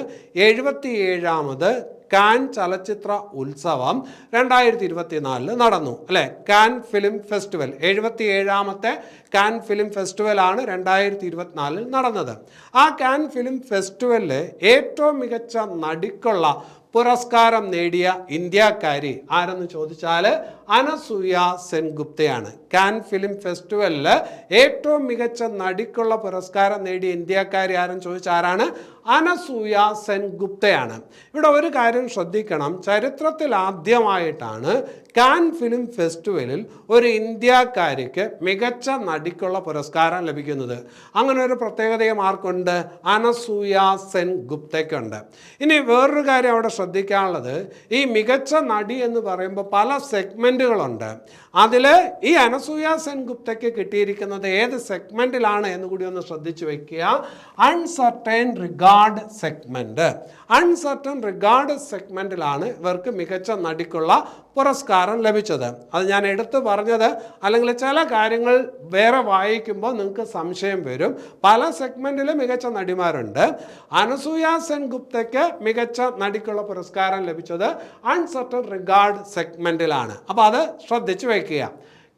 77ാമത് കാൻ ചലച്ചിത്ര ഉത്സവം 2024 നടന്നു അല്ലേ? കാൻ ഫിലിം ഫെസ്റ്റിവൽ 77ാമത്തെ കാൻ ഫിലിം ഫെസ്റ്റിവലാണ് 2024 നടന്നത്. ആ കാൻ ഫിലിം ഫെസ്റ്റിവലിൽ ഏറ്റവും മികച്ച നടിക്കുള്ള പുരസ്കാരം നേടിയ ഇന്ത്യക്കാരി ആരെന്ന് ചോദിച്ചാൽ അനസൂയ സെൻഗുപ്തയാണ്. കാൻ ഫിലിം ഫെസ്റ്റിവലിൽ ഏറ്റവും മികച്ച നടിക്കുള്ള പുരസ്കാരം നേടിയ ഇന്ത്യക്കാരി ആരെന്ന് ചോദിച്ചാൽ ആരാണ്? അനസൂയ സെൻഗുപ്തയാണ്. ഇവിടെ ഒരു കാര്യം ശ്രദ്ധിക്കണം, ചരിത്രത്തിൽ ആദ്യമായിട്ടാണ് കാൻ ഫിലിം ഫെസ്റ്റിവലിൽ ഒരു ഇന്ത്യക്കാരിക്ക് മികച്ച നടിക്കുള്ള പുരസ്കാരം ലഭിക്കുന്നത്. അങ്ങനെ ഒരു പ്രത്യേകതയും ആർക്കുണ്ട്? അനസൂയ സെൻഗുപ്തയ്ക്കുണ്ട്. ഇനി വേറൊരു കാര്യം അവിടെ ശ്രദ്ധിക്കാനുള്ളത്, ഈ മികച്ച നടി എന്ന് പറയുമ്പോൾ പല സെഗ്മെൻറ്റുകളുണ്ട്. അതിൽ ഈ അനസൂയ സെൻഗുപ്തയ്ക്ക് കിട്ടിയിരിക്കുന്നത് ഏത് സെഗ്മെൻറ്റിലാണ് എന്ന് കൂടി ഒന്ന് ശ്രദ്ധിച്ചു വെക്കുക. Un certain regard segment. Un certain regard സെഗ്മെൻറ്റിലാണ് ഇവർക്ക് മികച്ച നടിക്കുള്ള പുരസ്കാരം ലഭിച്ചത്. അത് ഞാൻ എടുത്തു പറഞ്ഞത്, അല്ലെങ്കിൽ ചില കാര്യങ്ങൾ വേറെ വായിക്കുമ്പോൾ നിങ്ങൾക്ക് സംശയം വരും. പല സെഗ്മെൻറ്റിലും മികച്ച നടിമാരുണ്ട്. അനസൂയ സെൻഗുപ്തയ്ക്ക് മികച്ച നടിക്കുള്ള പുരസ്കാരം ലഭിച്ചത് അൺസർട്ടൻ റിഗാർഡ് സെഗ്മെൻറ്റിലാണ്. അപ്പോൾ അത് ശ്രദ്ധിച്ചു വയ്ക്കുക.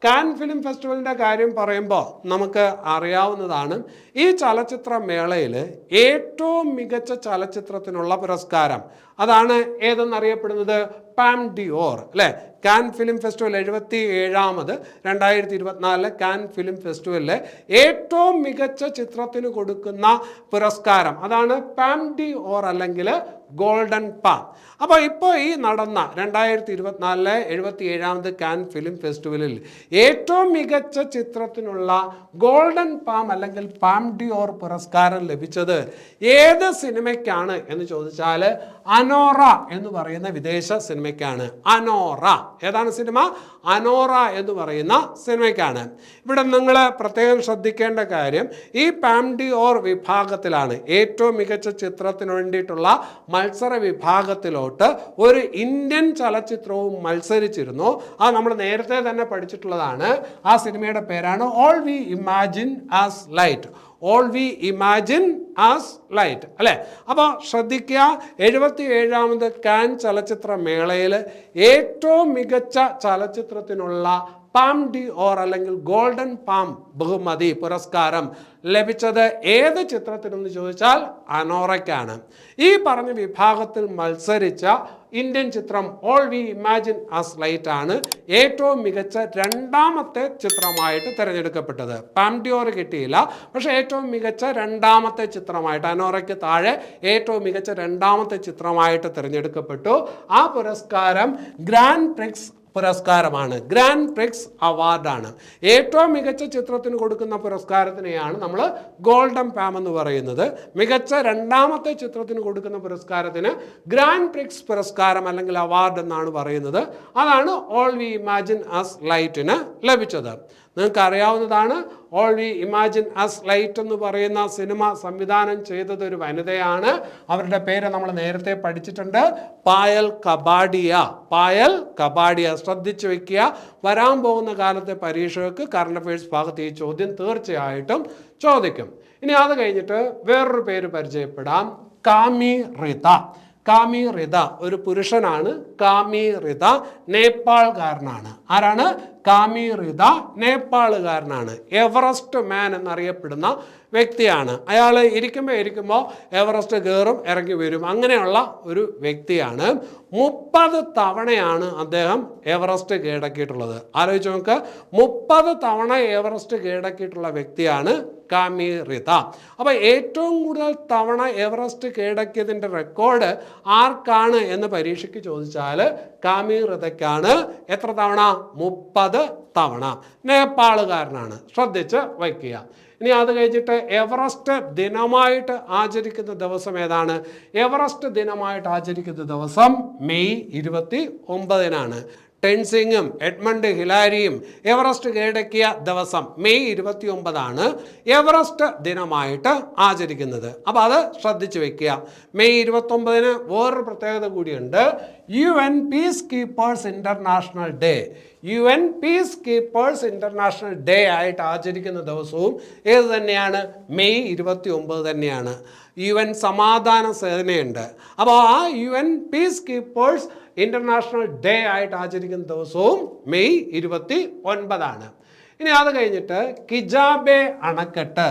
കാൻ ഫിലിം ഫെസ്റ്റിവലിൻ്റെ കാര്യം പറയുമ്പോൾ നമുക്ക് അറിയാവുന്നതാണ്, ഈ ചലച്ചിത്ര മേളയിൽ ഏറ്റവും മികച്ച ചലച്ചിത്രത്തിനുള്ള പുരസ്കാരം അതാണ് ഏതെന്നറിയപ്പെടുന്നത്? പാം ഡിയോർ അല്ലേ? കാൻ ഫിലിം ഫെസ്റ്റിവൽ 77ാമത് 2024 കാൻ ഫിലിം ഫെസ്റ്റിവലിലെ ഏറ്റവും മികച്ച ചിത്രത്തിന് കൊടുക്കുന്ന പുരസ്കാരം അതാണ് പാം ഡിയോർ അല്ലെങ്കിൽ ഗോൾഡൻ പാം. അപ്പോൾ ഇപ്പോൾ ഈ നടന്ന 2024 77ാമത് കാൻ ഫിലിം ഫെസ്റ്റിവലിൽ ഏറ്റവും മികച്ച ചിത്രത്തിനുള്ള ഗോൾഡൻ പാം അല്ലെങ്കിൽ പാം ഡിയോർ പുരസ്കാരം ലഭിച്ചത് ഏത് സിനിമയ്ക്കാണ് എന്ന് ചോദിച്ചാൽ അനോറ എന്ന് പറയുന്ന വിദേശ സിനിമയ്ക്കാണ്. അനോറ ഏതാണ് സിനിമ? അനോറ എന്ന് പറയുന്ന സിനിമയ്ക്കാണ്. ഇവിടെ നിങ്ങൾ പ്രത്യേകം ശ്രദ്ധിക്കേണ്ട കാര്യം, ഈ പാം ഡിയോർ വിഭാഗത്തിലാണ് ഏറ്റവും മികച്ച ചിത്രത്തിന് വേണ്ടിയിട്ടുള്ള മത്സര വിഭാഗത്തിലോട്ട് ഒരു ഇന്ത്യൻ ചലച്ചിത്രവും മത്സരിച്ചിരുന്നു. അത് നമ്മൾ നേരത്തെ തന്നെ പഠിച്ചിട്ടുള്ളതാണ്. ആ സിനിമയുടെ പേരാണ് all we imagine as light. All we imagine as light അല്ലേ? അപ്പോൾ ശ്രദ്ധിക്കുക, 77ാമത് കാൻ ചലച്ചിത്ര മേളയിൽ ഏറ്റവും മികച്ച ചലച്ചിത്രത്തിനുള്ള പാം ഡിയോർ അല്ലെങ്കിൽ ഗോൾഡൻ പാം ബഹുമതി പുരസ്കാരം ലഭിച്ചത് ഏത് ചിത്രത്തിനെന്ന് ചോദിച്ചാൽ അനോറയ്ക്കാണ്. ഈ പറഞ്ഞ വിഭാഗത്തിൽ മത്സരിച്ച ഇന്ത്യൻ ചിത്രം all we imagine as light ആണ് ഏറ്റവും മികച്ച രണ്ടാമത്തെ ചിത്രമായിട്ട് തിരഞ്ഞെടുക്കപ്പെട്ടത്. പാം ഡിയോർ കിട്ടിയില്ല, പക്ഷേ ഏറ്റവും മികച്ച രണ്ടാമത്തെ ചിത്രമായിട്ട് അനോറയ്ക്ക് താഴെ ഏറ്റവും മികച്ച രണ്ടാമത്തെ ചിത്രമായിട്ട് തിരഞ്ഞെടുക്കപ്പെട്ടു. ആ പുരസ്കാരം ഗ്രാൻഡ് പ്രിക്സ് പുരസ്കാരമാണ്. ഗ്രാൻഡ് പ്രിക്സ് അവാർഡാണ്. ഏറ്റവും മികച്ച ചിത്രത്തിന് കൊടുക്കുന്ന പുരസ്കാരത്തിനെയാണ് നമ്മൾ ഗോൾഡൻ പാം എന്ന് പറയുന്നത്. മികച്ച രണ്ടാമത്തെ ചിത്രത്തിന് കൊടുക്കുന്ന പുരസ്കാരത്തിന് ഗ്രാൻഡ് പ്രിക്സ് പുരസ്കാരം അല്ലെങ്കിൽ അവാർഡ് എന്നാണ് പറയുന്നത്. അതാണ് ഓൾ വി ഇമാജിൻ ആസ് ലൈറ്റിന് ലഭിച്ചത്. നിങ്ങൾക്ക് അറിയാവുന്നതാണ്, all we imagine as light എന്ന് പറയുന്ന സിനിമ സംവിധാനം ചെയ്തത് ഒരു വനിതയാണ്. അവരുടെ പേര് നമ്മൾ നേരത്തെ പഠിച്ചിട്ടുണ്ട്, പായൽ കപാഡിയ. പായൽ കപാഡിയ ശ്രദ്ധിച്ചു വെക്കുക. വരാൻ പോകുന്ന കാലത്തെ പരീക്ഷകൾക്ക് കറണ്ട് അഫയേഴ്സ് ഭാഗത്ത് ഈ ചോദ്യം തീർച്ചയായിട്ടും ചോദിക്കും. ഇനി അത് കഴിഞ്ഞിട്ട് വേറൊരു പേര് പരിചയപ്പെടാം, കാമി റിത. കാമി റിത ഒരു പുരുഷനാണ്. കാമി റിത നേപ്പാൾകാരനാണ്. ആരാണ്? കാമി റിത നേപ്പാളുകാരനാണ്. എവറസ്റ്റ് മാൻ എന്നറിയപ്പെടുന്ന വ്യക്തിയാണ്. അയാൾ ഇരിക്കുമ്പോൾ എവറസ്റ്റ് കയറും ഇറങ്ങി വരും, അങ്ങനെയുള്ള ഒരു വ്യക്തിയാണ്. 30 തവണയാണ് അദ്ദേഹം എവറസ്റ്റ് കീഴടക്കിയിട്ടുള്ളത്. ആലോചിച്ച് നോക്ക്, 30 തവണ എവറസ്റ്റ് കീഴടക്കിയിട്ടുള്ള വ്യക്തിയാണ് കാമി റിത. അപ്പോൾ ഏറ്റവും കൂടുതൽ തവണ എവറസ്റ്റ് കീഴടക്കിയതിൻ്റെ റെക്കോർഡ് ആർക്കാണ് എന്ന് പരീക്ഷയ്ക്ക് ചോദിച്ചാൽ കാമി റിതയ്ക്കാണ്. എത്ര തവണ? 30 തവണ. നേപ്പാളുകാരനാണ്. ശ്രദ്ധിച്ച് വയ്ക്കുക. ഇനി അത് കഴിഞ്ഞിട്ട് എവറസ്റ്റ് ദിനമായിട്ട് ആചരിക്കുന്ന ദിവസം ഏതാണ്? എവറസ്റ്റ് ദിനമായിട്ട് ആചരിക്കുന്ന ദിവസം മെയ് 29-നാണ്. ടെൻസിങ്ങും എഡ്മണ്ട് ഹിലാരിയും എവറസ്റ്റ് കീഴടക്കിയ ദിവസം മെയ് 29-ആണ് എവറസ്റ്റ് ദിനമായിട്ട് ആചരിക്കുന്നത്. അപ്പോൾ അത് ശ്രദ്ധിച്ചു വെക്കുക. മെയ് 29-ന് വേറൊരു പ്രത്യേകത കൂടിയുണ്ട്. UN Peacekeepers International Day. UN Peacekeepers International Day ആയിട്ട് ആചരിക്കുന്ന ദിവസവും ഏത് തന്നെയാണ്? മെയ് 29 തന്നെയാണ്. UN സമാധാന സേനയുണ്ട്. അപ്പോൾ ആ UN Peacekeepers International Day ആയിട്ട് ആചരിക്കുന്ന ദിവസവും മെയ് 29. ഇനി അത് കഴിഞ്ഞിട്ട് കിജാബെ അണക്കെട്ട്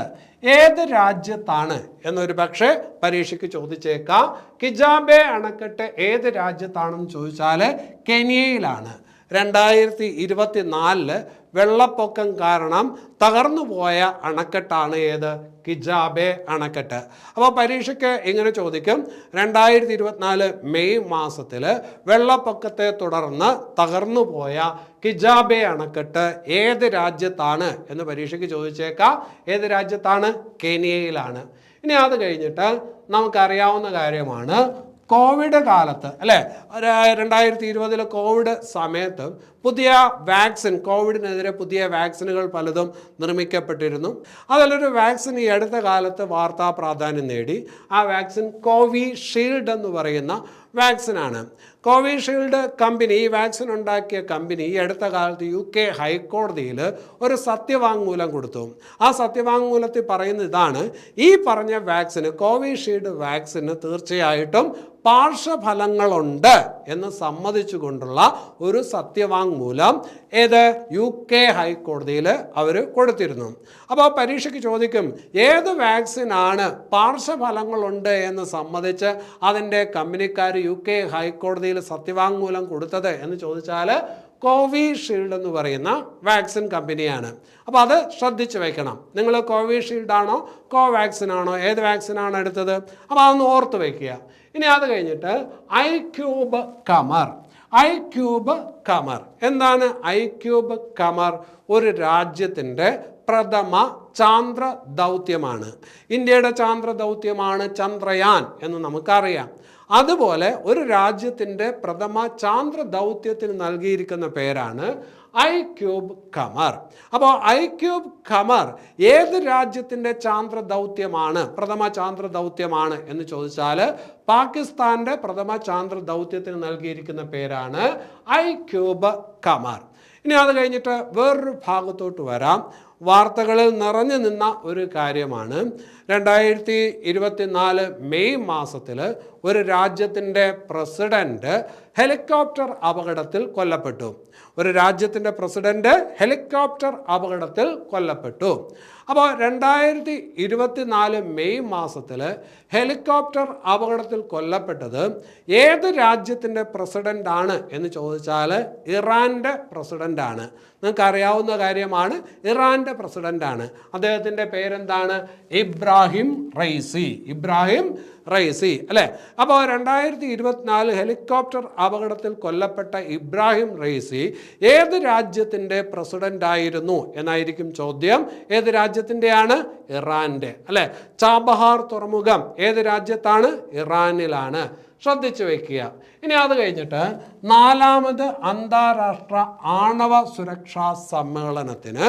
ഏത് രാജ്യത്താണ് എന്നൊരു പക്ഷേ പരീക്ഷയ്ക്ക് ചോദിച്ചേക്കാം. കിജാബെ അണക്കെട്ട് ഏത് രാജ്യത്താണെന്ന് ചോദിച്ചാൽ കെനിയയിലാണ്. 2024 വെള്ളപ്പൊക്കം കാരണം തകർന്നു പോയ അണക്കെട്ടാണ് ഏത്? കിജാബെ അണക്കെട്ട്. അപ്പോൾ പരീക്ഷയ്ക്ക് ഇങ്ങനെ ചോദിക്കും, 2024 മെയ് മാസത്തിൽ വെള്ളപ്പൊക്കത്തെ തുടർന്ന് തകർന്നു പോയ കിജാബെ അണക്കെട്ട് ഏത് രാജ്യത്താണ് എന്ന് പരീക്ഷയ്ക്ക് ചോദിച്ചേക്കാം. ഏത് രാജ്യത്താണ്? കെനിയയിലാണ്. ഇനി അത് കഴിഞ്ഞിട്ട് നമുക്കറിയാവുന്ന കാര്യമാണ്, കോവിഡ് കാലത്ത് അല്ലേ, 2020 കോവിഡ് സമയത്ത് പുതിയ വാക്സിൻ, കോവിഡിനെതിരെ പുതിയ വാക്സിനുകൾ പലതും നിർമ്മിക്കപ്പെട്ടിരുന്നു. അതിലൊരു വാക്സിൻ ഈ അടുത്ത കാലത്ത് വാർത്താ പ്രാധാന്യം നേടി. ആ വാക്സിൻ കോവിഷീൽഡ് എന്ന് പറയുന്ന വാക്സിനാണ്. കോവിഷീൽഡ് കമ്പനി, ഈ വാക്സിൻ ഉണ്ടാക്കിയ കമ്പനി ഈ അടുത്ത കാലത്ത് UK ഹൈക്കോടതിയിൽ ഒരു സത്യവാങ്മൂലം കൊടുത്തു. ആ സത്യവാങ്മൂലത്തിൽ പറയുന്ന ഇതാണ്, ഈ പറഞ്ഞ വാക്സിന്, കോവിഷീൽഡ് വാക്സിന് തീർച്ചയായിട്ടും പാർശ്വഫലങ്ങളുണ്ട് എന്ന് സമ്മതിച്ചുകൊണ്ടുള്ള ഒരു സത്യവാങ്മൂലം ഏത്? UK ഹൈക്കോടതിയിൽ അവർ കൊടുത്തിരുന്നു. അപ്പോൾ പരീക്ഷയ്ക്ക് ചോദിക്കും, ഏത് വാക്സിനാണ് പാർശ്വഫലങ്ങളുണ്ട് എന്ന് സമ്മതിച്ച് അതിൻ്റെ കമ്പനിക്കാർ UK ഹൈക്കോടതിയിൽ സത്യവാങ്മൂലം കൊടുത്തത് എന്ന് ചോദിച്ചാൽ കോവിഷീൽഡ് എന്ന് പറയുന്ന വാക്സിൻ കമ്പനിയാണ്. അപ്പോൾ അത് ശ്രദ്ധിച്ച് വെക്കണം. നിങ്ങൾ കോവിഷീൽഡ് ആണോ കോവാക്സിൻ ആണോ ഏത് വാക്സിനാണ് എടുത്തത്? അപ്പോൾ അതൊന്ന് ഓർത്ത് വയ്ക്കുക. ഇനി അത് കഴിഞ്ഞിട്ട് ഐക്യൂബ് കമർ. ഐക്യൂബ് കമർ എന്താണ്? ഐക്യൂബ് കമർ ഒരു രാജ്യത്തിൻ്റെ പ്രഥമ ചാന്ദ്ര ദൗത്യമാണ്. ഇന്ത്യയുടെ ചാന്ദ്ര ദൗത്യമാണ് ചന്ദ്രയാൻ എന്ന് നമുക്കറിയാം. അതുപോലെ ഒരു രാജ്യത്തിൻ്റെ പ്രഥമ ചാന്ദ്ര ദൗത്യത്തിന് നൽകിയിരിക്കുന്ന പേരാണ് ഐക്യൂബ് കമർ. അപ്പോൾ ഐക്യൂബ് കമർ ഏത് രാജ്യത്തിൻ്റെ ചാന്ദ്ര ദൗത്യമാണ്, പ്രഥമ ചാന്ദ്ര ദൗത്യമാണ് എന്ന് ചോദിച്ചാൽ പാകിസ്ഥാൻ്റെ പ്രഥമ ചാന്ദ്ര ദൗത്യത്തിന് നൽകിയിരിക്കുന്ന പേരാണ് ഐക്യൂബ് കമർ. ഇനി അത് കഴിഞ്ഞിട്ട് വേറൊരു ഭാഗത്തോട്ട് വരാം. വാർത്തകളിൽ നിറഞ്ഞു നിന്ന ഒരു കാര്യമാണ്, 2024 മെയ് മാസത്തിൽ ഒരു രാജ്യത്തിൻ്റെ പ്രസിഡന്റ് ഹെലികോപ്റ്റർ അപകടത്തിൽ കൊല്ലപ്പെട്ടു. ഒരു രാജ്യത്തിൻ്റെ പ്രസിഡന്റ് ഹെലികോപ്റ്റർ അപകടത്തിൽ കൊല്ലപ്പെട്ടു. അപ്പോൾ 2024 മെയ് മാസത്തിൽ ഹെലികോപ്റ്റർ അപകടത്തിൽ കൊല്ലപ്പെട്ടത് ഏത് രാജ്യത്തിൻ്റെ പ്രസിഡന്റ് ആണ് എന്ന് ചോദിച്ചാൽ ഇറാൻ്റെ പ്രസിഡന്റാണ്. നിങ്ങൾക്ക് അറിയാവുന്ന കാര്യമാണ്, ഇറാൻ്റെ പ്രസിഡന്റാണ്. അദ്ദേഹത്തിൻ്റെ പേരെന്താണ്? Ebrahim Raisi. ഇബ്രാഹിം റൈസി അല്ലേ. അപ്പോൾ 2024 ഹെലികോപ്റ്റർ അപകടത്തിൽ കൊല്ലപ്പെട്ട ഇബ്രാഹിം റൈസി ഏത് രാജ്യത്തിൻ്റെ പ്രസിഡന്റ് ആയിരുന്നു എന്നായിരിക്കും ചോദ്യം. ഏത് രാജ്യത്തിൻ്റെയാണ്? ഇറാൻ്റെ അല്ലേ. ചാബഹാർ തുറമുഖം ഏത് രാജ്യത്താണ്? ഇറാനിലാണ്. ശ്രദ്ധിച്ചു വയ്ക്കുക. ഇനി അത് കഴിഞ്ഞിട്ട് 4ാമത് അന്താരാഷ്ട്ര ആണവ സുരക്ഷാ സമ്മേളനത്തിന്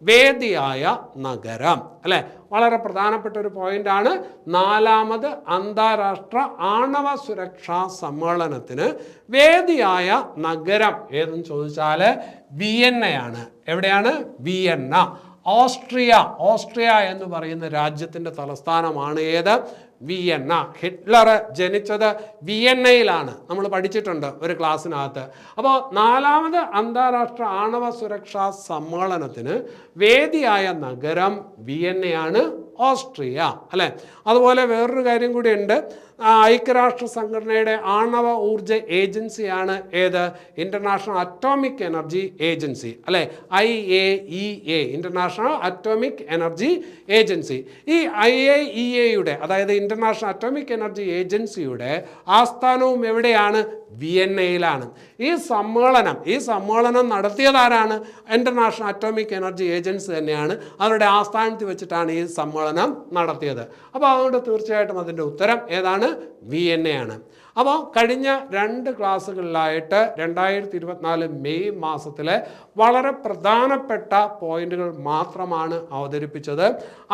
വേദിയായ നഗരം അല്ലേ. വളരെ പ്രധാനപ്പെട്ട ഒരു പോയിന്റാണ്. 4ാമത് അന്താരാഷ്ട്ര ആണവ സുരക്ഷാ സമ്മേളനത്തിന് വേദിയായ നഗരം ഏതെന്ന് ചോദിച്ചാൽ വിയന്നയാണ്. എവിടെയാണ്? വിയന്ന. ഓസ്ട്രിയ എന്ന് പറയുന്ന രാജ്യത്തിൻ്റെ തലസ്ഥാനമാണ് ഏത്? വിയന്ന. ഹിറ്റ്ലർ ജനിച്ചത് വിയന്നയിലാണ്, നമ്മൾ പഠിച്ചിട്ടുണ്ട് ഒരു ക്ലാസ്സിനകത്ത്. അപ്പോൾ 4ാമത് അന്താരാഷ്ട്ര ആണവ സുരക്ഷാ സമ്മേളനത്തിന് വേദിയായ നഗരം വിയന്നയാണ്, ഓസ്ട്രിയ അല്ലേ. അതുപോലെ വേറൊരു കാര്യം കൂടിയുണ്ട്. ഐക്യരാഷ്ട്ര സംഘടനയുടെ ആണവ ഊർജ ഏജൻസിയാണ് ഏത്? ഇൻ്റർനാഷണൽ അറ്റോമിക് എനർജി ഏജൻസി അല്ലേ. IAEA, international atomic energy agency. ഈ IAEAയുടെ, അതായത് ഇൻ്റർനാഷണൽ അറ്റോമിക് എനർജി ഏജൻസിയുടെ ആസ്ഥാനവും എവിടെയാണ്? വിയന്നയിലാണ്. ഈ സമ്മേളനം നടത്തിയതാരാണ്? ഇൻ്റർനാഷണൽ അറ്റോമിക് എനർജി ഏജൻസി തന്നെയാണ്. അവരുടെ ആസ്ഥാനത്ത് വെച്ചിട്ടാണ് ഈ സമ്മേളനം നടത്തിയത്. അപ്പോൾ അതുകൊണ്ട് തീർച്ചയായിട്ടും അതിൻ്റെ ഉത്തരം ഏതാണ്? വിയന്നയാണ്. അപ്പോൾ കഴിഞ്ഞ 2 ക്ലാസ്സുകളിലായിട്ട് 2024 മെയ് മാസത്തിലെ വളരെ പ്രധാനപ്പെട്ട പോയിന്റുകൾ മാത്രമാണ് അവതരിപ്പിച്ചത്.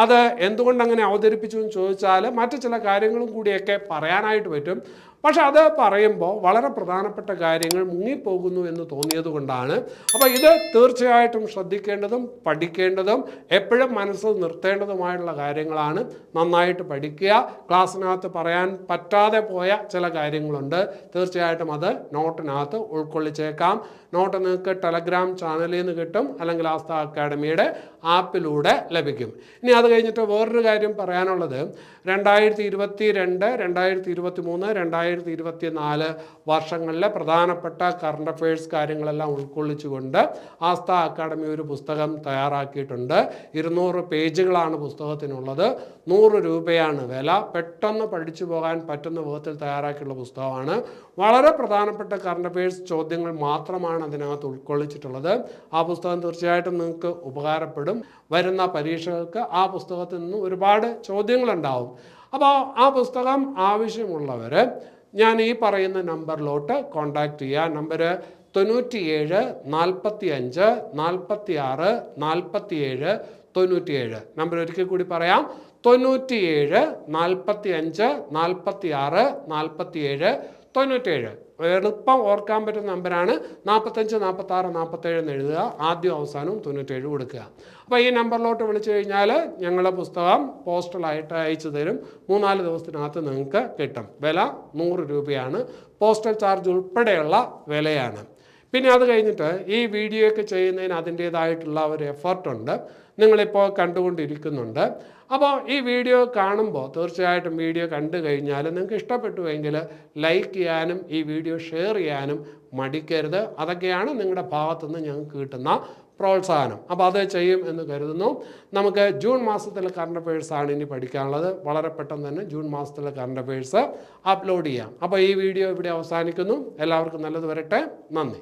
അത് എന്തുകൊണ്ട് അങ്ങനെ അവതരിപ്പിച്ചു എന്ന് ചോദിച്ചാൽ മറ്റു ചില കാര്യങ്ങളും കൂടിയൊക്കെ പറയാനായിട്ട് പറ്റും. പക്ഷെ അത് പറയുമ്പോൾ വളരെ പ്രധാനപ്പെട്ട കാര്യങ്ങൾ മുങ്ങിപ്പോകുന്നു എന്ന് തോന്നിയത് കൊണ്ടാണ്. അപ്പോൾ ഇത് തീർച്ചയായിട്ടും ശ്രദ്ധിക്കേണ്ടതും പഠിക്കേണ്ടതും എപ്പോഴും മനസ്സിൽ നിർത്തേണ്ടതുമായിട്ടുള്ള കാര്യങ്ങളാണ്. നന്നായിട്ട് പഠിക്കുക. ക്ലാസ്സിനകത്ത് പറയാൻ പറ്റാതെ പോയ ചില കാര്യങ്ങളുണ്ട്, തീർച്ചയായിട്ടും അത് നോട്ടിനകത്ത് ഉൾക്കൊള്ളിച്ചേക്കാം. നോട്ട് നിങ്ങൾക്ക് ടെലഗ്രാം ചാനലിൽ നിന്ന് കിട്ടും, അല്ലെങ്കിൽ ആസ്ഥ അക്കാഡമിയുടെ ആപ്പിലൂടെ ലഭിക്കും. ഇനി അത് കഴിഞ്ഞിട്ട് വേറൊരു കാര്യം പറയാനുള്ളത്, 2022, 2023, 2024 വർഷങ്ങളിലെ പ്രധാനപ്പെട്ട കറണ്ട് അഫയേഴ്സ് കാര്യങ്ങളെല്ലാം ഉൾക്കൊള്ളിച്ചുകൊണ്ട് ആസ്ഥ അക്കാഡമി ഒരു പുസ്തകം തയ്യാറാക്കിയിട്ടുണ്ട്. 200 പേജുകളാണ് പുസ്തകത്തിനുള്ളത്. 100 രൂപയാണ് വില. പെട്ടെന്ന് പഠിച്ചു പോകാൻ പറ്റുന്ന വിധത്തിൽ തയ്യാറാക്കിയുള്ള പുസ്തകമാണ്. വളരെ പ്രധാനപ്പെട്ട കറണ്ട് അഫയേഴ്സ് ചോദ്യങ്ങൾ മാത്രമാണ് അതിനകത്ത് ഉൾക്കൊള്ളിച്ചിട്ടുള്ളത്. ആ പുസ്തകം തീർച്ചയായിട്ടും നിങ്ങൾക്ക് ഉപകാരപ്പെടും. വരുന്ന പരീക്ഷകൾക്ക് ആ പുസ്തകത്തിൽ നിന്ന് ഒരുപാട് ചോദ്യങ്ങളുണ്ടാവും. അപ്പോൾ ആ പുസ്തകം ആവശ്യമുള്ളവർ ഞാൻ ഈ പറയുന്ന നമ്പറിലോട്ട് കോൺടാക്റ്റ് ചെയ്യുക. നമ്പർ 97 45 46 47 97. നമ്പർ ഒരിക്കൽ കൂടി പറയാം, 97 45 46 47 97. എളുപ്പം ഓർക്കാൻ പറ്റുന്ന നമ്പറാണ്. 45 46 47 എന്ന് എഴുതുക, ആദ്യം അവസാനവും 97 കൊടുക്കുക. അപ്പോൾ ഈ നമ്പറിലോട്ട് വിളിച്ചു കഴിഞ്ഞാൽ ഞങ്ങളുടെ പുസ്തകം പോസ്റ്റലായിട്ട് അയച്ചു തരും. 3-4 ദിവസത്തിനകത്ത് നിങ്ങൾക്ക് കിട്ടും. വില 100 രൂപയാണ്. പോസ്റ്റൽ ചാർജ് ഉൾപ്പെടെയുള്ള വിലയാണ്. പിന്നെ അത് കഴിഞ്ഞിട്ട് ഈ വീഡിയോ ഒക്കെ ചെയ്യുന്നതിന് അതിൻ്റേതായിട്ടുള്ള ഒരു എഫർട്ടുണ്ട്, നിങ്ങളിപ്പോൾ കണ്ടുകൊണ്ടിരിക്കുന്നുണ്ട്. അപ്പോൾ ഈ വീഡിയോ കാണുമ്പോൾ തീർച്ചയായിട്ടും വീഡിയോ കണ്ടു കഴിഞ്ഞാൽ നിങ്ങൾക്ക് ഇഷ്ടപ്പെട്ടുവെങ്കിൽ ലൈക്ക് ചെയ്യാനും ഈ വീഡിയോ ഷെയർ ചെയ്യാനും മടിക്കരുത്. അതൊക്കെയാണ് നിങ്ങളുടെ ഭാഗത്തുനിന്ന് ഞങ്ങൾക്ക് കിട്ടുന്ന പ്രോത്സാഹനം. അപ്പോൾ അത് ചെയ്യും എന്ന് കരുതുന്നു. നമുക്ക് ജൂൺ മാസത്തിലെ കറണ്ട് അഫയേഴ്സാണ് ഇനി പഠിക്കാനുള്ളത്. വളരെ പെട്ടെന്ന് തന്നെ ജൂൺ മാസത്തിലെ കറണ്ട് അഫയേഴ്സ് അപ്ലോഡ് ചെയ്യാം. അപ്പോൾ ഈ വീഡിയോ ഇവിടെ അവസാനിക്കുന്നു. എല്ലാവർക്കും നല്ലത് വരട്ടെ. നന്ദി.